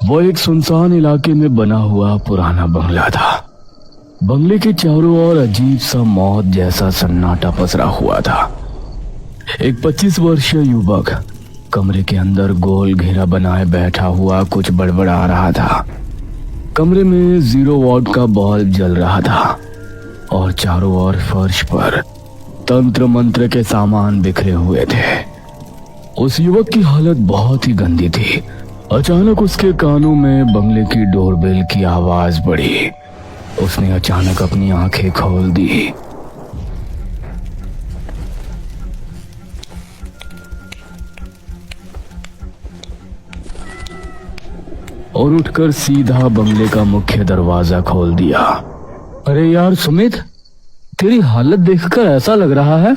वो एक सुनसान इलाके में बना हुआ पुराना बंगला था। बंगले के चारों ओर अजीब सा मौत जैसा सन्नाटा पसरा हुआ था। एक 25 वर्षीय युवक कमरे के अंदर गोल घेरा बनाए बैठा हुआ कुछ बड़बड़ा रहा था। कमरे में 0 वॉट का बल्ब जल रहा था और चारों ओर फर्श पर तंत्र मंत्र के सामान बिखरे हुए थे। उस युवक की हालत बहुत ही गंदी थी। अचानक उसके कानों में बंगले की डोरबेल की आवाज बढ़ी। उसने अचानक अपनी आंखें खोल दी। और उठकर सीधा बंगले का मुख्य दरवाजा खोल दिया। अरे यार सुमित, तेरी हालत देखकर ऐसा लग रहा है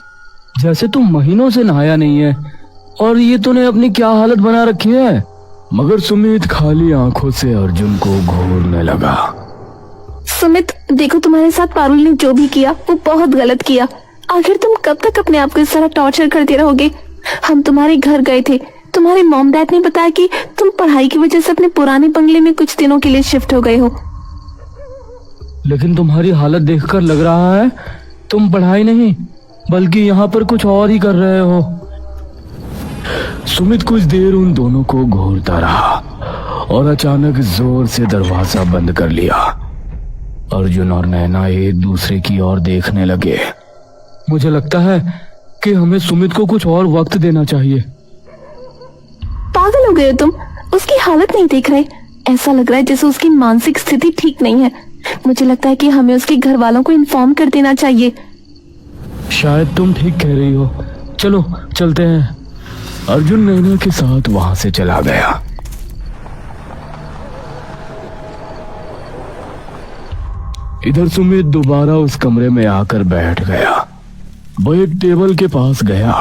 जैसे तू महीनों से नहाया नहीं है। और ये तूने अपनी क्या हालत बना रखी है। मगर सुमित खाली आंखों से अर्जुन को घूरने लगा। सुमित देखो, तुम्हारे साथ पारुल ने जो भी किया वो बहुत गलत किया। आखिर तुम कब तक अपने आप को इस तरह टॉर्चर करते रहोगे। हम तुम्हारे घर गए थे, तुम्हारे मॉम डैड ने बताया कि तुम पढ़ाई की वजह से अपने पुराने बंगले में कुछ दिनों के लिए शिफ्ट हो गए हो। लेकिन तुम्हारी हालत देखकर लग रहा है तुम पढ़ाई नहीं बल्कि यहाँ पर कुछ और ही कर रहे हो। सुमित कुछ देर उन दोनों को घूरता रहा और अचानक जोर से दरवाजा बंद कर लिया। अर्जुन और नैना एक दूसरे की ओर देखने लगे। मुझे लगता है कि हमें सुमित को कुछ और वक्त देना चाहिए। पागल हो गए हो तुम, उसकी हालत नहीं देख रहे। ऐसा लग रहा है जैसे उसकी मानसिक स्थिति ठीक नहीं है। मुझे लगता है कि हमें उसके घर वालों को इन्फॉर्म कर देना चाहिए। शायद तुम ठीक कह रही हो, चलो चलते हैं। अर्जुन नैना के साथ वहां से चला गया। इधर सुमित दोबारा उस कमरे में आकर बैठ गया। वो एक टेबल के पास गया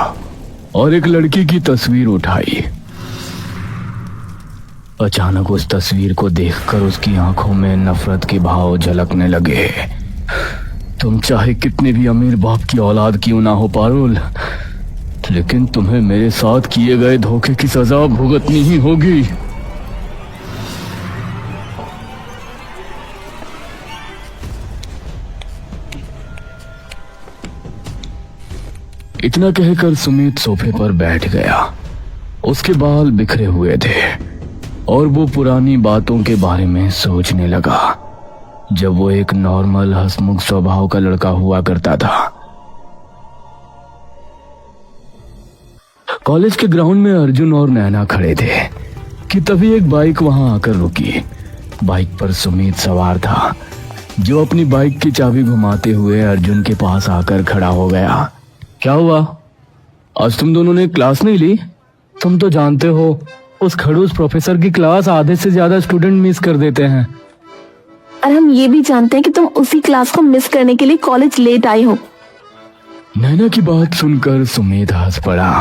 और एक लड़की की तस्वीर उठाई। अचानक उस तस्वीर को देखकर उसकी आंखों में नफरत के भाव झलकने लगे। तुम चाहे कितने भी अमीर बाप की औलाद क्यों ना हो पारुल, लेकिन तुम्हें मेरे साथ किए गए धोखे की सजा भुगतनी ही होगी। इतना कहकर सुमित सोफे पर बैठ गया। उसके बाल बिखरे हुए थे और वो पुरानी बातों के बारे में सोचने लगा जब वो एक नॉर्मल हंसमुख स्वभाव का लड़का हुआ करता था। कॉलेज के ग्राउंड में अर्जुन और नैना खड़े थे कि तभी एक बाइक वहां आकर रुकी। बाइक पर सुमित सवार था, जो अपनी बाइक की चाबी घुमाते हुए अर्जुन के पास आकर खड़ा हो गया। क्या हुआ, आज तुम दोनों ने क्लास नहीं ली? तुम तो जानते हो उस खड़ूस प्रोफेसर की क्लास आधे से ज्यादा स्टूडेंट मिस कर देते हैं। और हम ये भी जानते हैं कि तुम उसी क्लास को मिस करने के लिए कॉलेज लेट आए हो। नैना की बात सुनकर सुमित हंस पड़ा।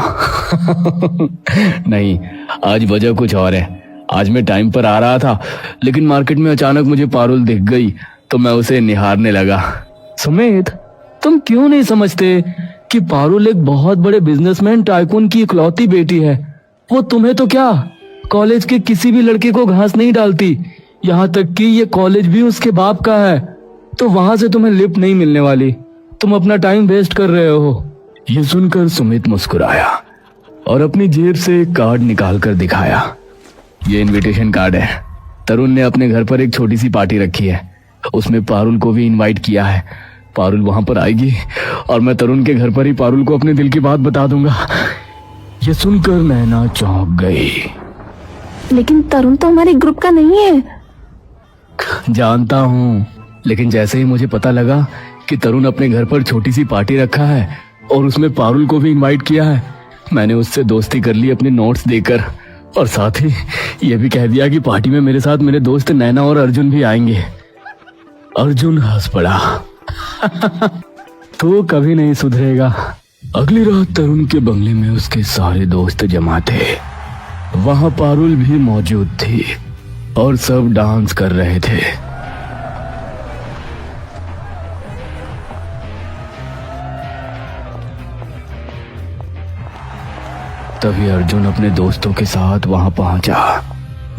नहीं, आज वजह कुछ और है। आज मैं टाइम पर आ रहा था, लेकिन मार्केट में अचानक मुझे पारुल दिख गई तो मैं उसे निहारने लगा। सुमित, तुम क्यों नहीं समझते कि पारुल एक बहुत बड़े बिजनेसमैन टाइकून की इकलौती बेटी है। वो तुम्हें तो क्या, कॉलेज के किसी भी लड़के को घास नहीं डालती। यहाँ तक कि ये कॉलेज भी उसके बाप का है, तो वहां से तुम्हें लिफ्ट नहीं मिलने वाली। तुम अपना टाइम वेस्ट कर रहे हो। ये सुनकर सुमित मुस्कुराया और अपनी जेब से एक कार्ड निकाल कर दिखाया। ये इनविटेशन कार्ड है। तरुण ने अपने घर पर एक छोटी सी पार्टी रखी है, उसमें पारुल को भी इनवाइट किया है। पारुल वहां पर आएगी और मैं तरुण के घर पर ही पारुल को अपने दिल की बात बता दूंगा। ये सुनकर नैना चौंक गई। लेकिन तरुण तो हमारे ग्रुप का नहीं है। जानता हूँ, लेकिन जैसे ही मुझे पता लगा कि तरुण अपने घर पर छोटी सी पार्टी रखा है और उसमें पारुल को भी इनवाइट किया है, मैंने उससे दोस्ती कर ली अपने नोट्स देकर, और साथ ही ये भी कह दिया कि पार्टी में मेरे साथ मेरे दोस्त नैना और अर्जुन भी आएंगे। अर्जुन हंस पड़ा। तो कभी नहीं सुधरेगा। अगली रात तरुण के बंगले में उसके सारे दोस्त जमा थे। वहां पारुल भी मौजूद थी और सब डांस कर रहे थे। तभी अर्जुन अपने दोस्तों के साथ वहां पहुंचा।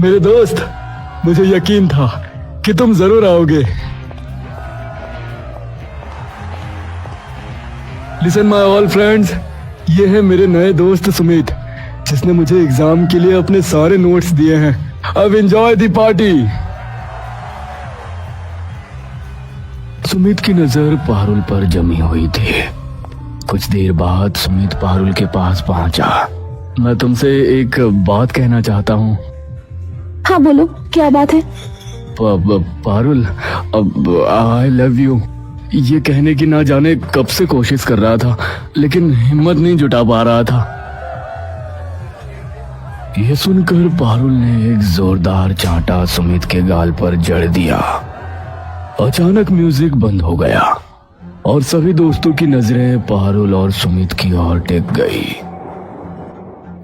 मेरे दोस्त, मुझे यकीन था कि तुम जरूर आओगे। लिसन माय ऑल फ्रेंड्स, ये है मेरे नए दोस्त सुमित, जिसने मुझे एग्जाम के लिए अपने सारे नोट्स दिए हैं। अब एंजॉय द पार्टी। सुमित की नजर पारुल पर जमी हुई थी। कुछ देर बाद सुमित पारुल के पास पहुंचा। मैं तुमसे एक बात कहना चाहता हूँ। हाँ बोलो, क्या बात है? पारुल, अब आई लव यू ये कहने की ना जाने कब से कोशिश कर रहा था, लेकिन हिम्मत नहीं जुटा पा रहा था। यह सुनकर पारुल ने एक जोरदार चांटा सुमित के गाल पर जड़ दिया। अचानक म्यूजिक बंद हो गया और सभी दोस्तों की नजरें पारुल और सुमित की ओर टिक गई।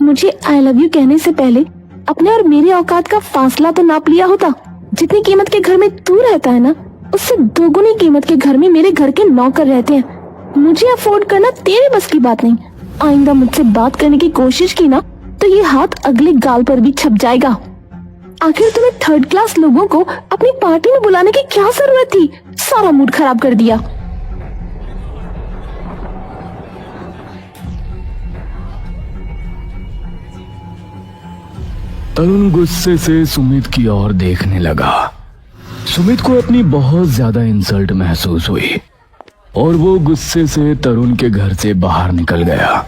मुझे आई लव यू कहने से पहले अपने और मेरे औकात का फासला तो नाप लिया होता। जितनी कीमत के घर में तू रहता है ना, उससे दोगुनी कीमत के घर में मेरे घर के नौकर रहते हैं। मुझे अफोर्ड करना तेरे बस की बात नहीं। आइंदा मुझसे बात करने की कोशिश की ना तो ये हाथ अगले गाल पर भी छप जाएगा। आखिर तुम्हें थर्ड क्लास लोगों को अपनी पार्टी में बुलाने की क्या जरूरत थी? सारा मूड खराब कर दिया। तरुण गुस्से से सुमित की ओर देखने लगा। सुमित को अपनी बहुत ज्यादा इंसल्ट महसूस हुई और वो गुस्से से तरुण के घर से बाहर निकल गया।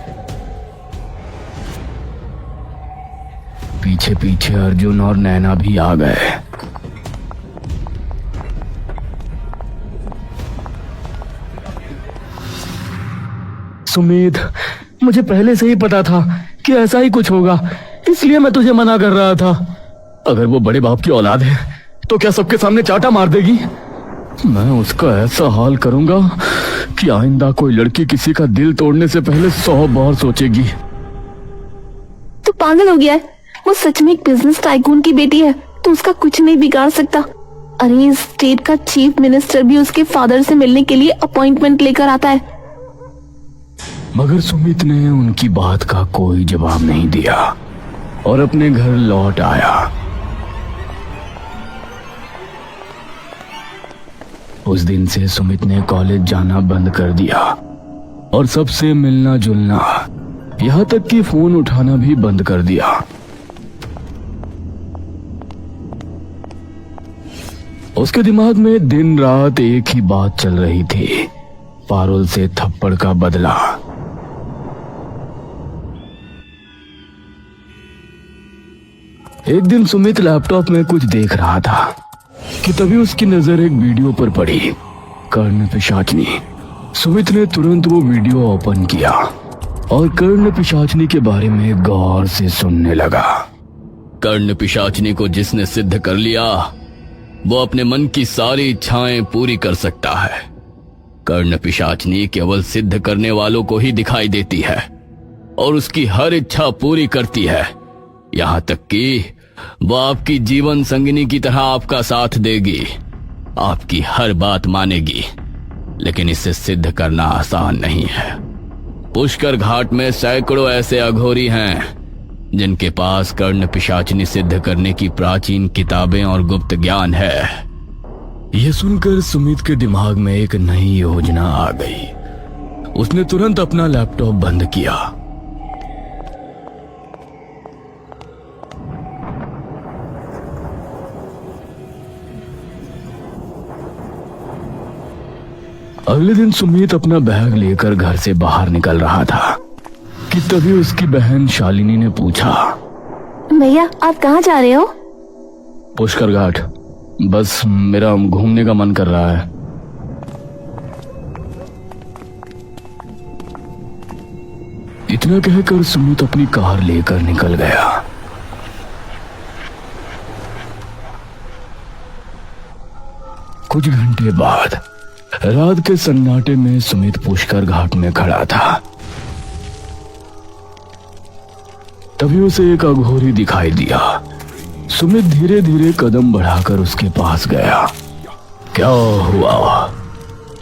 पीछे पीछे अर्जुन और नैना भी आ गए। सुमित, मुझे पहले से ही पता था कि ऐसा ही कुछ होगा, इसलिए मैं तुझे मना कर रहा था। अगर वो बड़े बाप की औलाद है तो क्या सबके सामने चाटा मार देगी? मैं उसका ऐसा हाल करूंगा कि आइंदा कोई लड़की किसी का दिल तोड़ने से पहले 100 बार सोचेगी। तू पागल हो गया है? वो सच में एक बिजनेस टाइकून की बेटी है, तो उसका कुछ नहीं बिगाड़ सकता। अरे इस स्टेट का चीफ मिनिस्टर भी उसके फादर से मिलने के लिए अपॉइंटमेंट लेकर आता है। मगर सुमित ने उनकी बात का कोई जवाब नहीं दिया और अपने घर लौट आया। उस दिन से सुमित ने कॉलेज जाना बंद कर दिया और सबसे मिलना जुलना, यहाँ तक कि फोन उठाना भी बंद कर दिया। उसके दिमाग में दिन रात एक ही बात चल रही थी, पारुल से थप्पड़ का बदला। एक दिन सुमित लैपटॉप में कुछ देख रहा था कि तभी उसकी नजर एक वीडियो पर पड़ी, कर्ण पिशाचनी। सुमित ने तुरंत वो वीडियो ओपन किया और कर्ण पिशाचनी के बारे में गौर से सुनने लगा। कर्ण पिशाचनी को जिसने सिद्ध कर लिया वो अपने मन की सारी इच्छाएं पूरी कर सकता है। कर्ण पिशाचनी केवल सिद्ध करने वालों को ही दिखाई देती है और उसकी हर इच्छा पूरी करती है, यहाँ तक कि वो आपकी जीवन संगिनी की तरह आपका साथ देगी, आपकी हर बात मानेगी। लेकिन इसे सिद्ध करना आसान नहीं है। पुष्कर घाट में सैकड़ों ऐसे अघोरी हैं जिनके पास कर्ण पिशाचनी सिद्ध करने की प्राचीन किताबें और गुप्त ज्ञान है। यह सुनकर सुमित के दिमाग में एक नई योजना आ गई। उसने तुरंत अपना लैपटॉप बंद किया। अगले दिन सुमित अपना बैग लेकर घर से बाहर निकल रहा था कि तभी उसकी बहन शालिनी ने पूछा, भैया आप कहाँ जा रहे हो? पुष्कर घाट, बस मेरा घूमने का मन कर रहा है। इतना कहकर सुमित अपनी कार लेकर निकल गया। कुछ घंटे बाद रात के सन्नाटे में सुमित पुष्कर घाट में खड़ा था। तभी उसे एक अघोरी दिखाई दिया। सुमित धीरे धीरे कदम बढ़ाकर उसके पास गया। क्या हुआ?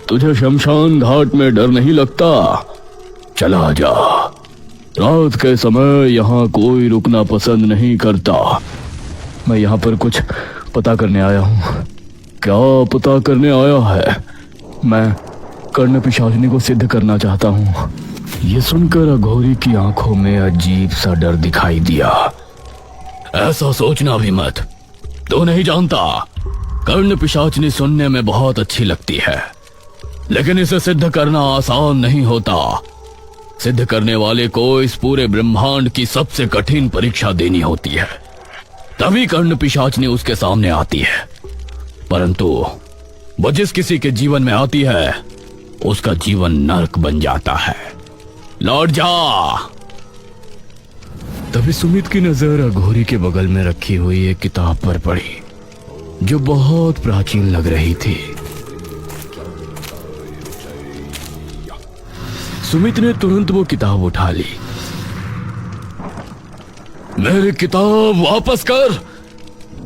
तुझे शमशान घाट में डर नहीं लगता? चला जा। रात के समय यहाँ कोई रुकना पसंद नहीं करता। मैं यहाँ पर कुछ पता करने आया हूँ। क्या पता करने आया है? मैं कर्ण पिशाचिनी को सिद्ध करना चाहता हूँ। ये सुनकर अघोरी की आंखों में अजीब सा डर दिखाई दिया। ऐसा सोचना भी मत, तू नहीं जानता, कर्ण पिशाचिनी सुनने में बहुत अच्छी लगती है, लेकिन इसे सिद्ध करना आसान नहीं होता। सिद्ध करने वाले को इस पूरे ब्रह्मांड की सबसे कठिन परीक्षा देनी होती है, तभी कर्ण पिशाचिनी उसके सामने आती है। परंतु वो जिस किसी के जीवन में आती है उसका जीवन नरक बन जाता है। लौट जा। तभी सुमित की नजर अघोरी के बगल में रखी हुई एक किताब पर पड़ी जो बहुत प्राचीन लग रही थी। सुमित ने तुरंत वो किताब उठा ली। मेरी किताब वापस कर।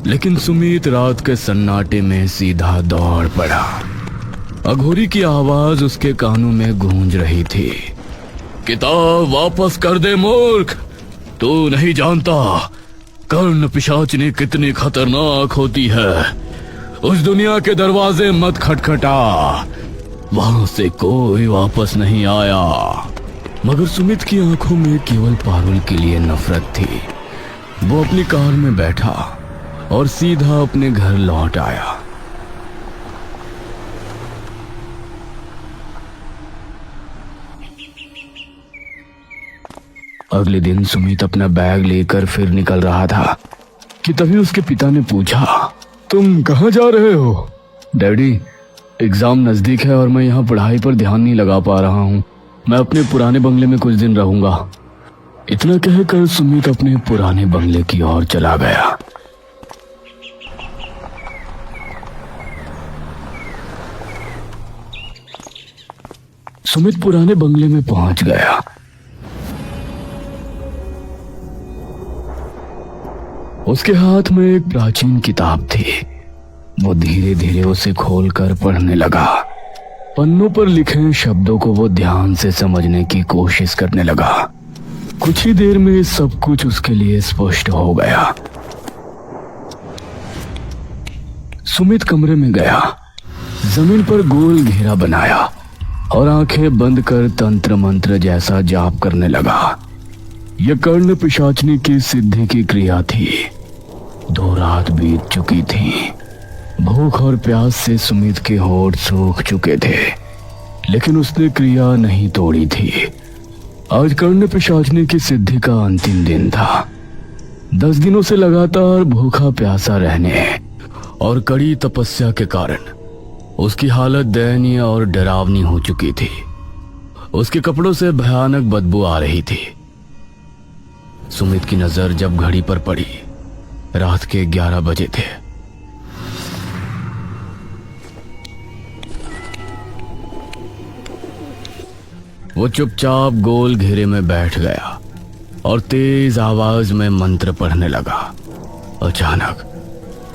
लेकिन सुमित रात के सन्नाटे में सीधा दौड़ पड़ा। अघोरी की आवाज उसके कानों में गूंज रही थी। किताब वापस कर दे मूर्ख, तू नहीं जानता कर्ण पिशाचिनी कितनी खतरनाक होती है। उस दुनिया के दरवाजे मत खटखटा, वहां से कोई वापस नहीं आया। मगर सुमित की आंखों में केवल पारुल के लिए नफरत थी। वो अपनी कार में बैठा और सीधा अपने घर लौट आया। अगले दिन सुमित अपना बैग लेकर फिर निकल रहा था कि तभी उसके पिता ने पूछा, तुम कहाँ जा रहे हो? डैडी, एग्जाम नजदीक है और मैं यहाँ पढ़ाई पर ध्यान नहीं लगा पा रहा हूँ। मैं अपने पुराने बंगले में कुछ दिन रहूंगा। इतना कहकर सुमित अपने पुराने बंगले की ओर चला गया। सुमित पुराने बंगले में पहुंच गया। उसके हाथ में एक प्राचीन किताब थी। वो धीरे धीरे उसे खोलकर पढ़ने लगा। पन्नों पर लिखे शब्दों को वो ध्यान से समझने की कोशिश करने लगा। कुछ ही देर में सब कुछ उसके लिए स्पष्ट हो गया। सुमित कमरे में गया, जमीन पर गोल घेरा बनाया और आंखें बंद कर तंत्र मंत्र जैसा जाप करने लगा। यह कर्ण पिशाचिनी की सिद्धि की क्रिया थी। 2 रात बीत चुकी थी। भूख और प्यास से सुमित के होठ सूख चुके थे, लेकिन उसने क्रिया नहीं तोड़ी थी। आज कर्ण पिशाचिनी की सिद्धि का अंतिम दिन था। 10 दिनों से लगातार भूखा प्यासा रहने और कड़ी तपस्या के कारण उसकी हालत दयनीय और डरावनी हो चुकी थी। उसके कपड़ों से भयानक बदबू आ रही थी। सुमित की नजर जब घड़ी पर पड़ी, रात के 11 बजे थे। वो चुपचाप गोल घेरे में बैठ गया और तेज आवाज में मंत्र पढ़ने लगा। अचानक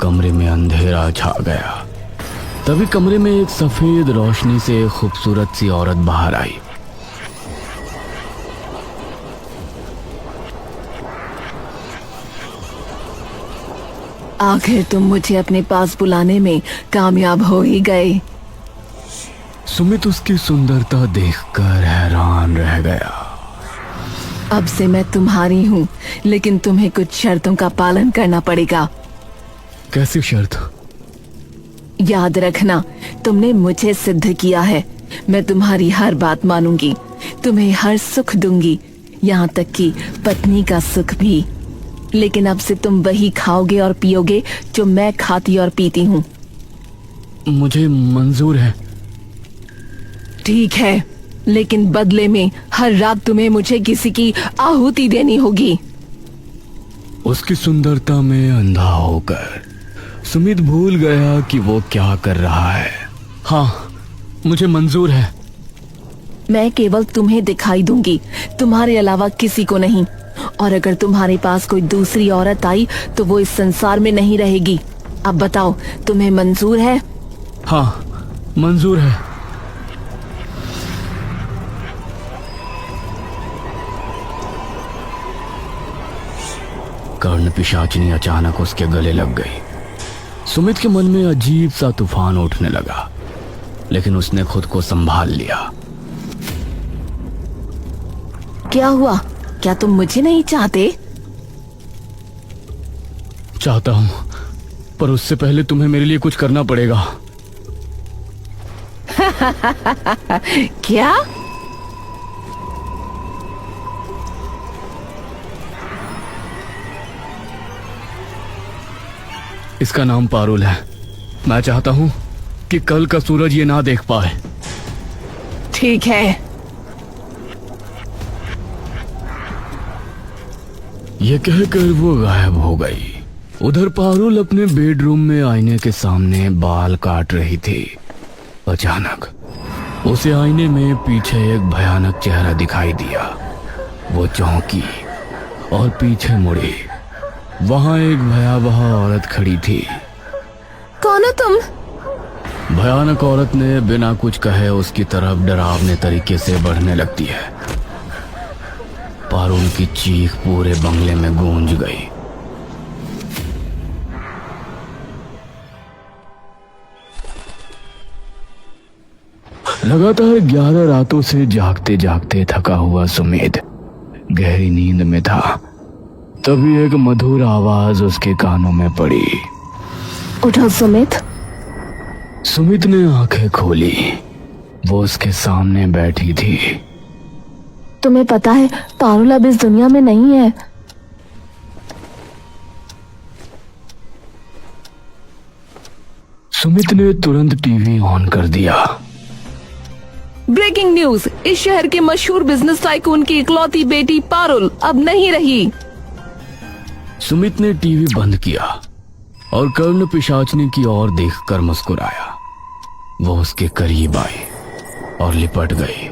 कमरे में अंधेरा छा गया। तभी कमरे में एक सफेद रोशनी से एक खूबसूरत सी औरत बाहर आई। आखिर तुम मुझे अपने पास बुलाने में कामयाब हो ही गए। सुमित उसकी सुंदरता देखकर हैरान रह गया। अब से मैं तुम्हारी हूँ, लेकिन तुम्हें कुछ शर्तों का पालन करना पड़ेगा। कैसी शर्त? याद रखना, तुमने मुझे सिद्ध किया है। मैं तुम्हारी हर बात मानूंगी, तुम्हें हर सुख दूंगी, यहाँ तक कि पत्नी का सुख भी। लेकिन अब से तुम वही खाओगे और पियोगे जो मैं खाती और पीती हूँ। मुझे मंजूर है। ठीक है, लेकिन बदले में हर रात तुम्हें मुझे किसी की आहुति देनी होगी। उसकी सुंदरता में अंधा होकर सुमित भूल गया कि वो क्या कर रहा है। हाँ, मुझे मंजूर है। मैं केवल तुम्हें दिखाई दूंगी, तुम्हारे अलावा किसी को नहीं। और अगर तुम्हारे पास कोई दूसरी औरत आई तो वो इस संसार में नहीं रहेगी। अब बताओ, तुम्हें मंजूर है? हाँ, मंजूर है। कर्ण पिशाचिनी अचानक उसके गले लग गई। सुमित के मन में अजीब सा तूफान उठने लगा, लेकिन उसने खुद को संभाल लिया। क्या हुआ? क्या तुम मुझे नहीं चाहते? चाहता हूं, पर उससे पहले तुम्हें मेरे लिए कुछ करना पड़ेगा। क्या? इसका नाम पारुल है। मैं चाहता हूं कि कल का सूरज ये ना देख पाए। ठीक है। ये कहकर वो गायब हो गई। उधर पारुल अपने बेडरूम में आईने के सामने बाल काट रही थी। अचानक उसे आईने में पीछे एक भयानक चेहरा दिखाई दिया। वो चौंकी और पीछे मुड़ी। वहां एक भयावह औरत खड़ी थी। कौन हो तुम? भयानक औरत ने बिना कुछ कहे उसकी तरफ डरावने तरीके से बढ़ने लगती है। पारुल की चीख पूरे बंगले में गूंज गई। लगातार 11 रातों से जागते जागते थका हुआ सुमित गहरी नींद में था। तभी एक मधुर आवाज उसके कानों में पड़ी। उठो सुमित। सुमित ने आंखें खोली। वो उसके सामने बैठी थी। तुम्हें पता है पारुल अब इस दुनिया में नहीं है। सुमित ने तुरंत टीवी ऑन कर दिया। Breaking news! इस शहर के मशहूर बिजनेस टाइकून की इकलौती बेटी पारुल अब नहीं रही। सुमित ने टीवी बंद किया और कर्ण पिशाचनी की ओर देखकर मुस्कुराया। वो उसके करीब आई और लिपट गई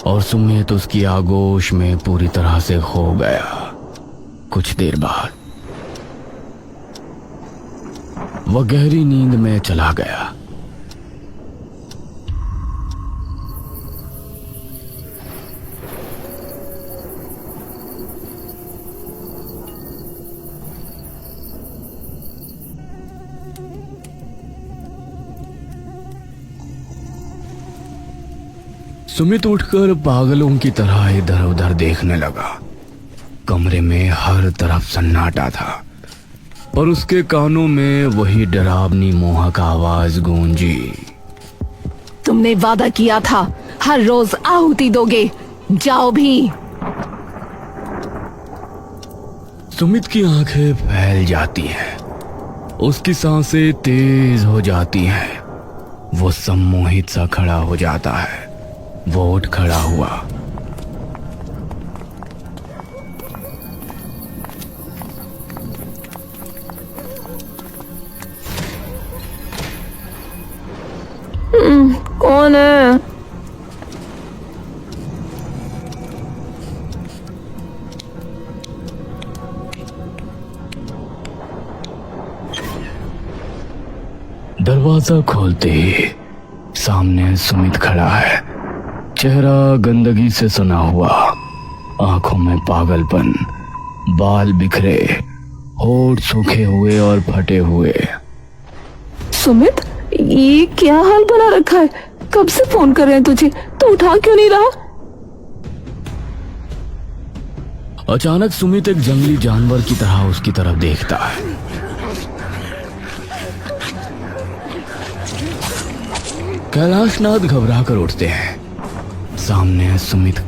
और सुमित उसकी आगोश में पूरी तरह से खो गया। कुछ देर बाद वह गहरी नींद में चला गया। सुमित उठकर पागलों की तरह इधर उधर देखने लगा। कमरे में हर तरफ सन्नाटा था, पर उसके कानों में वही डरावनी मोहक आवाज गूंजी। तुमने वादा किया था हर रोज आहुति दोगे, जाओ भी। सुमित की आंखें फैल जाती हैं, उसकी सांसें तेज हो जाती हैं। वो सम्मोहित सा खड़ा हो जाता है। वो उठ खड़ा हुआ। कौन है? दरवाजा खोलते ही सामने सुमित खड़ा है। चेहरा गंदगी से सना हुआ, आंखों में पागलपन, बाल बिखरे, होठ सूखे हुए और फटे हुए। सुमित, ये क्या हाल बना रखा है? कब से फोन कर रहे हैं तुझे, तो उठा क्यों नहीं रहा? अचानक सुमित एक जंगली जानवर की तरह उसकी तरफ देखता है। कैलाशनाथ घबरा कर उठते हैं। सामने सुमित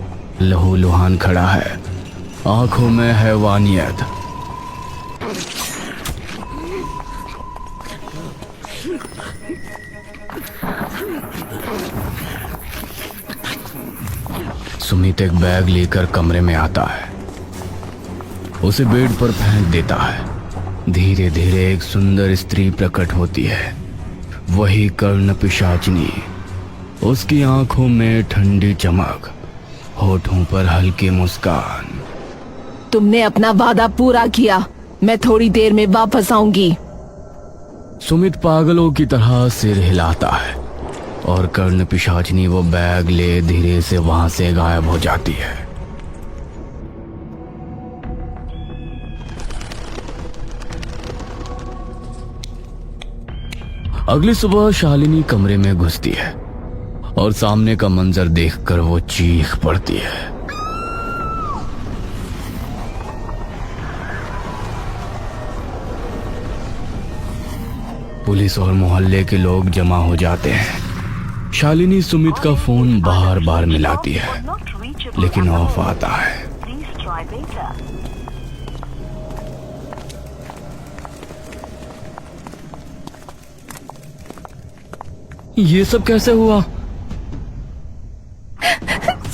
लहूलुहान खड़ा है, आंखों में हैवानियत। सुमित एक बैग लेकर कमरे में आता है, उसे बेड पर फेंक देता है। धीरे धीरे एक सुंदर स्त्री प्रकट होती है, वही कर्ण पिशाचिनी। उसकी आंखों में ठंडी चमक, होठों पर हल्की मुस्कान। तुमने अपना वादा पूरा किया, मैं थोड़ी देर में वापस आऊंगी। सुमित पागलों की तरह सिर हिलाता है और कर्ण पिशाचिनी वो बैग ले धीरे से वहां से गायब हो जाती है। अगली सुबह शालिनी कमरे में घुसती है और सामने का मंजर देखकर वो चीख पड़ती है। पुलिस और मोहल्ले के लोग जमा हो जाते हैं। शालिनी सुमित का फोन बार बार मिलाती है लेकिन ऑफ आता है। ये सब कैसे हुआ?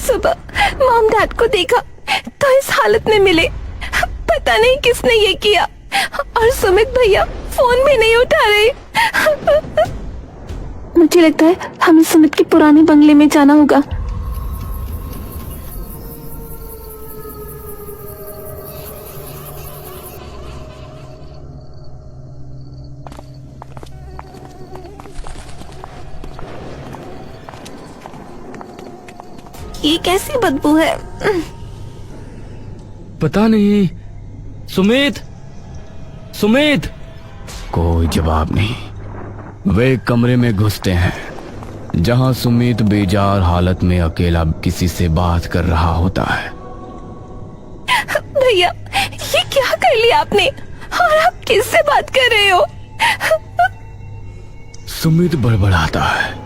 सुबह मॉम डैड को देखा तो इस हालत में मिले। पता नहीं किसने ये किया और सुमित भैया फोन भी नहीं उठा रहे। मुझे लगता है हमें सुमित के पुराने बंगले में जाना होगा। ये कैसी बदबू है? पता नहीं। सुमित, सुमित। कोई जवाब नहीं। वे एक कमरे में घुसते हैं जहां सुमित बेजार हालत में अकेला किसी से बात कर रहा होता है। भैया ये क्या कर लिया आपने और आप किससे बात कर रहे हो? सुमित बड़बड़ाता है।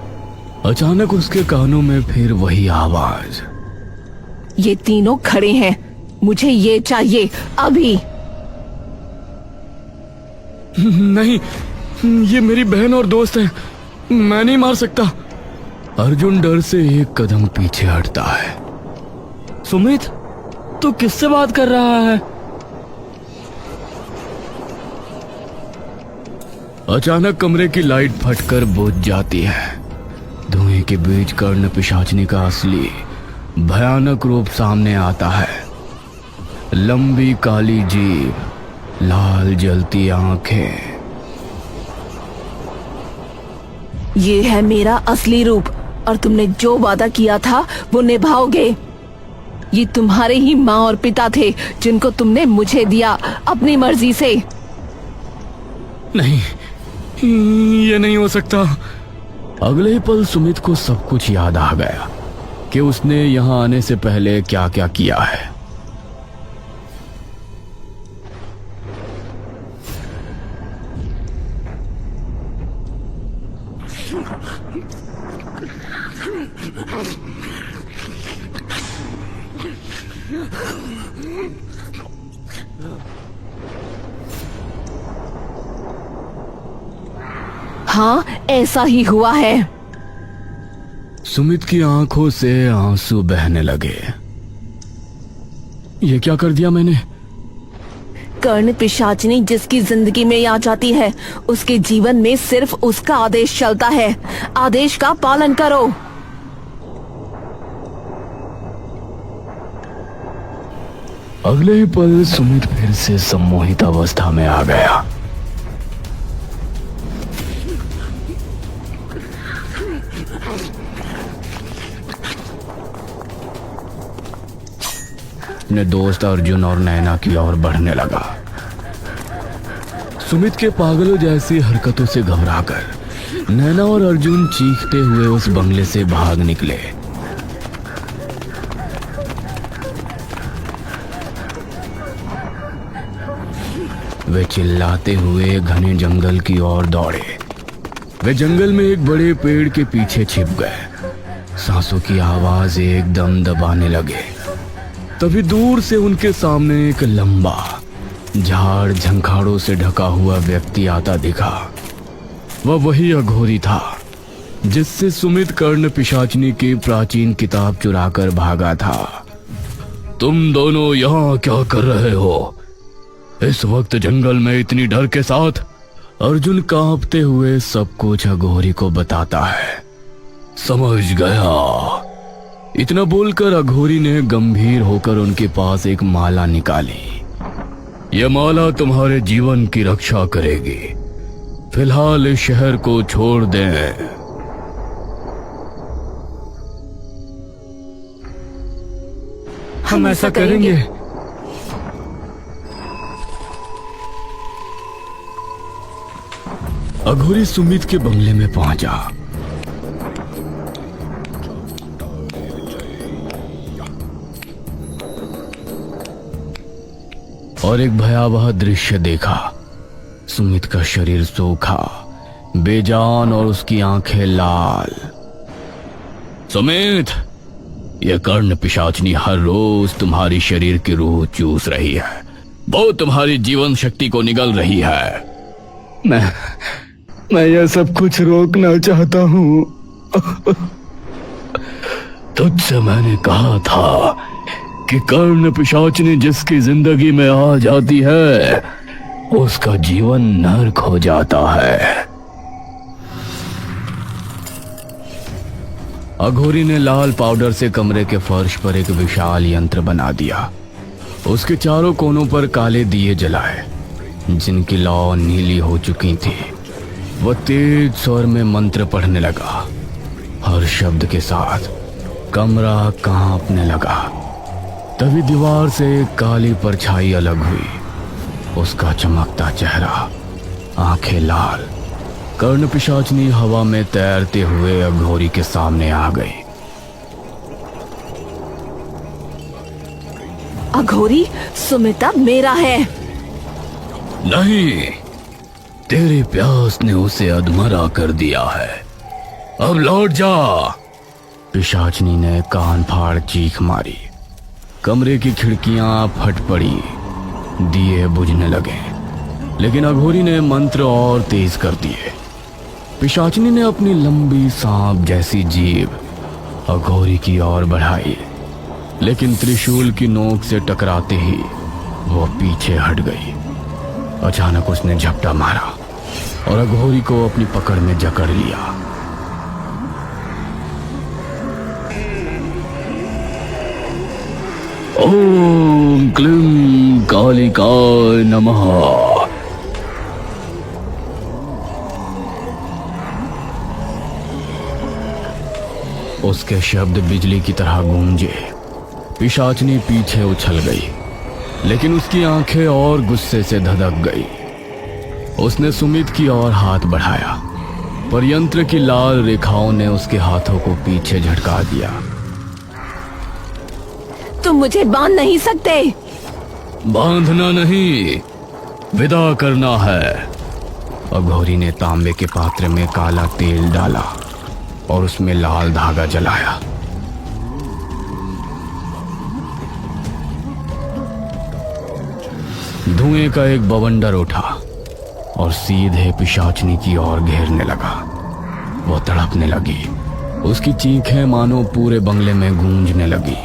अचानक उसके कानों में फिर वही आवाज। ये तीनों खड़े हैं, मुझे ये चाहिए अभी। नहीं, ये मेरी बहन और दोस्त है, मैं नहीं मार सकता। अर्जुन डर से एक कदम पीछे हटता है। सुमित, तू किससे बात कर रहा है? अचानक कमरे की लाइट फटकर बुझ जाती है। धुएं के बीच कर्ण पिशाचनी का असली भयानक रूप सामने आता है। लंबी काली जीभ, लाल जलती आंखें। ये है मेरा असली रूप और तुमने जो वादा किया था वो निभाओगे। ये तुम्हारे ही माँ और पिता थे जिनको तुमने मुझे दिया अपनी मर्जी से। नहीं, ये नहीं हो सकता। अगले ही पल सुमित को सब कुछ याद आ गया कि उसने यहां आने से पहले क्या क्या किया है। हाँ, ऐसा ही हुआ है। सुमित की आंखों से आंसू बहने लगे। ये क्या कर दिया मैंने? कर्ण पिशाचिनी जिसकी जिंदगी में आ जाती है उसके जीवन में सिर्फ उसका आदेश चलता है। आदेश का पालन करो। अगले ही पल सुमित फिर से सम्मोहित अवस्था में आ गया। अपने दोस्त अर्जुन और नैना की ओर बढ़ने लगा। सुमित के पागलों जैसी हरकतों से घबराकर नैना और अर्जुन चीखते हुए उस बंगले से भाग निकले। वे चिल्लाते हुए घने जंगल की ओर दौड़े। वे जंगल में एक बड़े पेड़ के पीछे छिप गए। सांसों की आवाज एकदम दबाने लगे। तभी दूर से उनके सामने एक लंबा झाड़ झंखाड़ों से ढका हुआ व्यक्ति आता दिखा। वह वही अघोरी था जिससे सुमित कर्ण पिशाचनी की प्राचीन किताब चुराकर भागा था। तुम दोनों यहाँ क्या कर रहे हो? इस वक्त जंगल में इतनी डर के साथ? अर्जुन कांपते हुए सब कुछ अघोरी को बताता है। समझ गया। इतना बोलकर अघोरी ने गंभीर होकर उनके पास एक माला निकाली। यह माला तुम्हारे जीवन की रक्षा करेगी। फिलहाल इस शहर को छोड़ दें। हम ऐसा करेंगे। अघोरी सुमित के बंगले में पहुंचा। और एक भयावह दृश्य देखा। सुमित का शरीर सूखा, बेजान और उसकी आंखें लाल। सुमित, यह कर्ण पिशाचनी हर रोज तुम्हारी शरीर की रूह चूस रही है। वो तुम्हारी जीवन शक्ति को निगल रही है। मैं यह सब कुछ रोकना चाहता हूँ। तुझसे मैंने कहा था कि कर्ण पिशाचनी जिसकी जिंदगी में आ जाती है उसका जीवन नर्क हो जाता है। अघोरी ने लाल पाउडर से कमरे के फर्श पर एक विशाल यंत्र बना दिया। उसके चारों कोनों पर काले दिए जलाए जिनकी लौ नीली हो चुकी थी। वह तेज स्वर में मंत्र पढ़ने लगा। हर शब्द के साथ कमरा कांपने लगा। तभी दीवार से एक काली परछाई अलग हुई। उसका चमकता चेहरा, आंखें लाल। कर्ण पिशाचनी हवा में तैरते हुए अघोरी के सामने आ गई। अघोरी, सुमिता मेरा है। नहीं, तेरी प्यास ने उसे अधमरा कर दिया है। अब लौट जा। पिशाचनी ने कान फाड़ चीख मारी। कमरे की खिड़कियां फट पड़ी, दिए बुझने लगे। लेकिन अघोरी ने मंत्र और तेज कर दिए। पिशाचनी ने अपनी लंबी सांप जैसी जीभ अघोरी की ओर बढ़ाई, लेकिन त्रिशूल की नोक से टकराते ही वो पीछे हट गई। अचानक उसने झपटा मारा और अघोरी को अपनी पकड़ में जकड़ लिया। ओम क्लीं कालिकाय नमः। उसके शब्द बिजली की तरह गूंजे। पिशाचनी पीछे उछल गई, लेकिन उसकी आंखें और गुस्से से धधक गई। उसने सुमित की ओर हाथ बढ़ाया, पर यंत्र की लाल रेखाओं ने उसके हाथों को पीछे झटका दिया। तुम मुझे बांध नहीं सकते। बांधना नहीं, विदा करना है। अघोरी ने तांबे के पात्र में काला तेल डाला और उसमें लाल धागा जलाया। धुएं का एक बवंडर उठा और सीधे पिशाचनी की ओर घेरने लगा। वो तड़पने लगी। उसकी चीखें मानो पूरे बंगले में गूंजने लगी।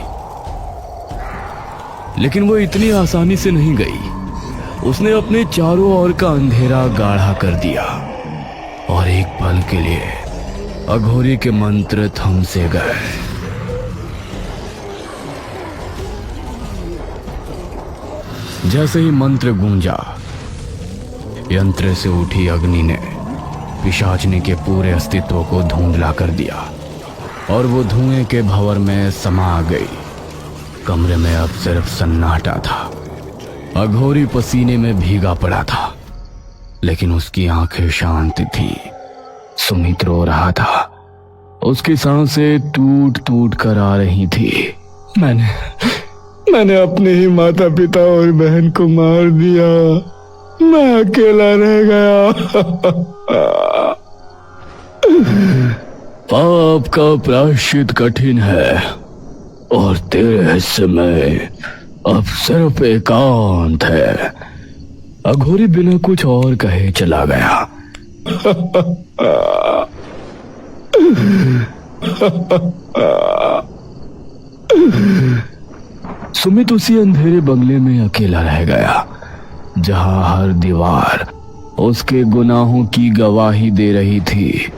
लेकिन वो इतनी आसानी से नहीं गई। उसने अपने चारों ओर का अंधेरा गाढ़ा कर दिया और एक पल के लिए अघोरी के मंत्र थम से गए। जैसे ही मंत्र गूंजा, यंत्र से उठी अग्नि ने पिशाचनी के पूरे अस्तित्व को धुंधला कर दिया और वो धुएं के भंवर में समा गई। कमरे में अब सिर्फ सन्नाटा था। अघोरी पसीने में भीगा पड़ा था, लेकिन उसकी आंखें शांत थी। सुमित रो रहा था। उसकी सांसें टूट टूट कर आ रही थी। मैंने अपने ही माता पिता और बहन को मार दिया। मैं अकेला रह गया। पाप का प्रायश्चित कठिन है और तेरे हिस्से में अब सिर्फ एकांत है। अघोरी बिना कुछ और कहे चला गया। सुमित उसी अंधेरे बंगले में अकेला रह गया, जहां हर दीवार उसके गुनाहों की गवाही दे रही थी।